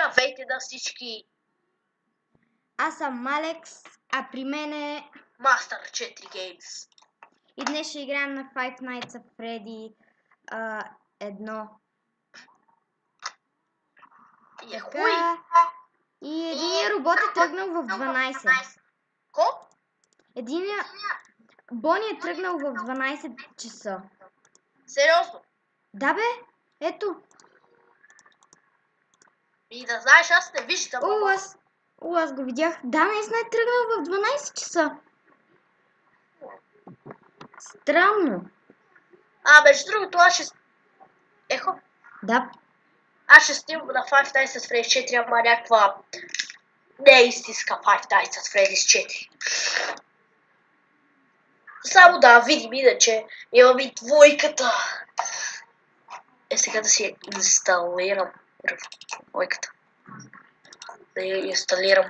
Здравейте на всички! Аз съм Алекс, а при мен е Master 4 Games. и днес ще играем на Five Nights at Freddy 1. Яхуй! И един робот е тръгнал в 12. Ко? Бони е тръгнал в 12 часа. Сериозно? Да бе, ето. И да знаеш, аз не виждам. Аз го видях. Да, наистина е тръгнал в 12 часа. Странно. Между другото, аз ще... Ехо? Да. Аз ще снимам на Five Nights at Freddy's 4, ама някаква... Не е истинска Five Nights at Freddy's 4. Само да видим, иначе имам и двойката. Сега да си инсталирам двойката. Да я инсталирам.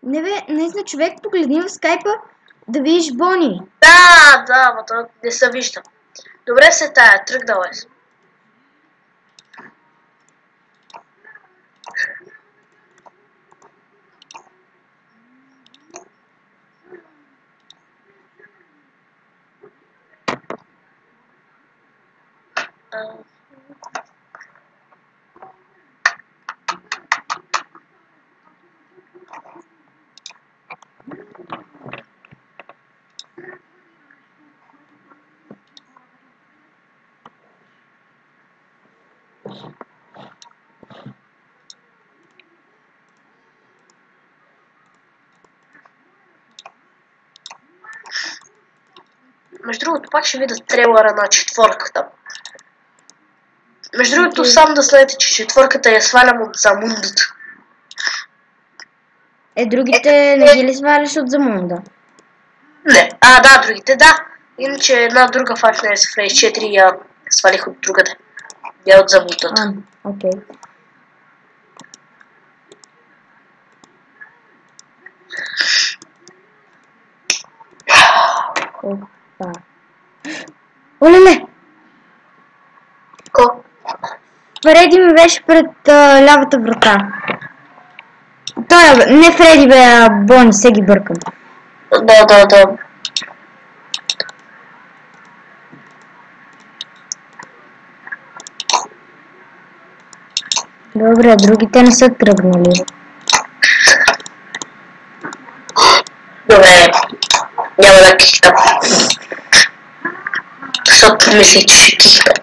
Не бе, наистина човек, погледни в скайпа да видиш Бони. Да, но то не се виждам. Добре се тая, тръгнала е. Между другото, пак ще видя трейлера на четвърката. Между другото, сам да знаете, че четвърката я свалям от Замундата. Другите не ги ли сваляш от Замунда? Не, да, другите, да. Иначе една друга Five Nights at Freddy's 4 я свалих от другаде. Я от Замундата. Окей. Опа. Олеле! Ко? Фреди ми беше пред лявата врата. Не Фреди бе, а Бони, се ги бъркам. Да. Добре, другите не са тръгнали. Добре, няма да кихтам. Защото мислих, че ще кихтам.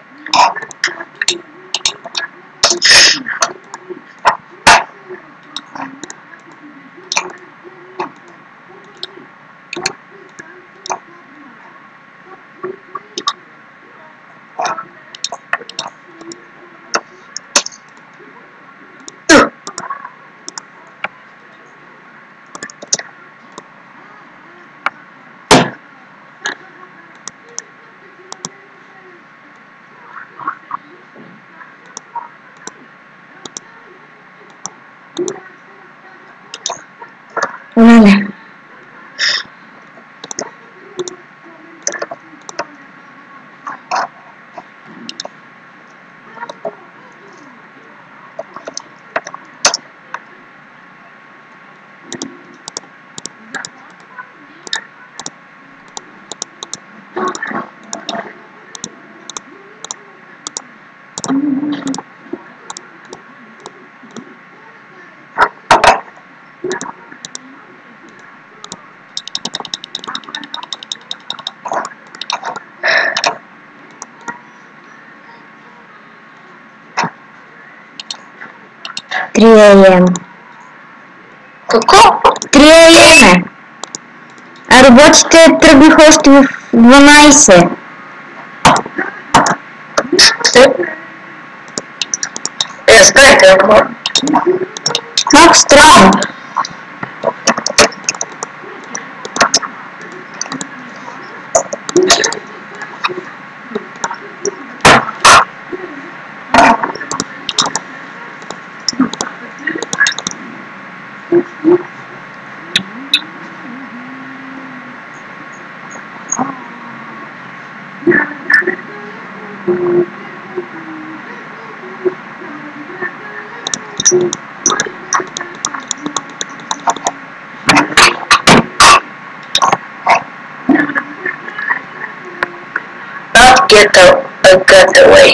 Олеле. Какво? 3 AM. А роботите тръгнаха още в 12. Спрете, Малко странно. Not get away.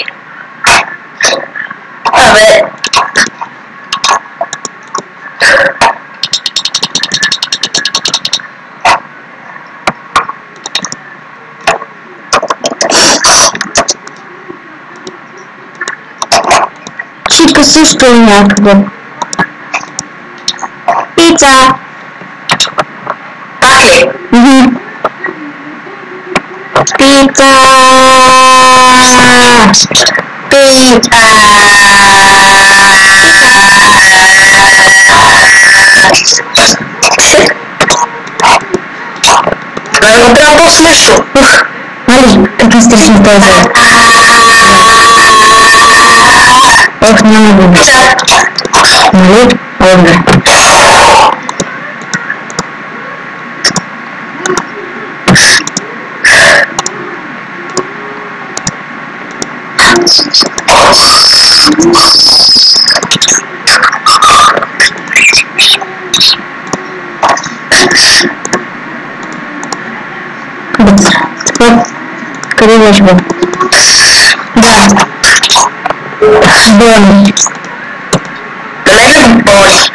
Abet. Чика също е някъде. Пица! Пак ли? Пица! Много трябва по-смешно. Нали, какъв страшен този. Ох, няма го. Нали? Овне. Къде беше бе? Да. Боли. Мене боли.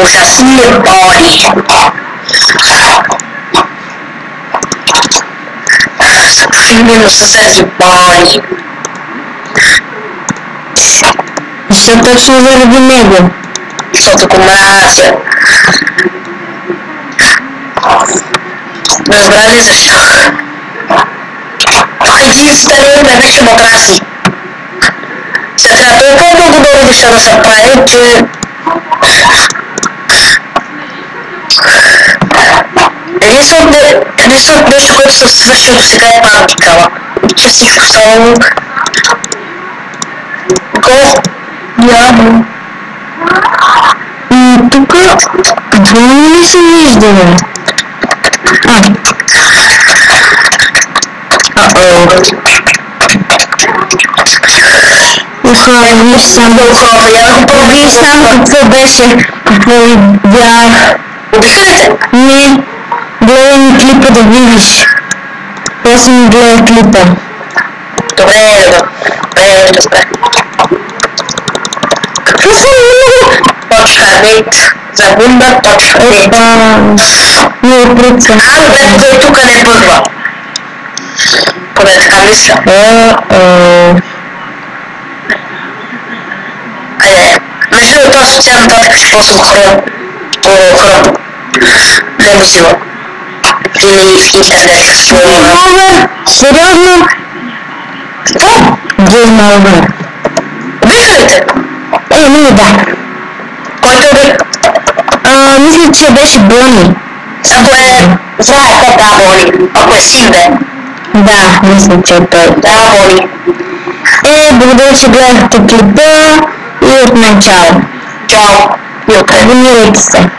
Ужасно ми боли. Именно с тези боли. Защо точно заради него? Защото го мразя. Разбра ли защо? Това е единствено ме вече ме дразни. Сега трябва толкова много нови неща да се прави, че... Единственото нещо, което съм свършил до сега е паметикала. Че всичко само... Го... Ясно. Тук... Това не се вижда, бе. Виж само какво беше, какво видях. Не, гледай ми клипа да видиш. Аз ми гледах клипа. Добре, разбре. Какво съм много? Точка вид. Загунда точка вид. Много прица. Добре, той тук не бъдва. Поне така мисля. Между другото, аз от сега нататък ще ползвам хром. Не ми сила. И в интернет. Сериозно? Какво? Game over. Виждате? Не, да. Който е? Мисля, че беше Бони. Ако е... Знаете, да, Бони. Ако е син, бе. Да, мисля, че е той. Да, Бони. Благодаря, че гледахте клипа и от мен чао. Чао. И от Абонирайте се.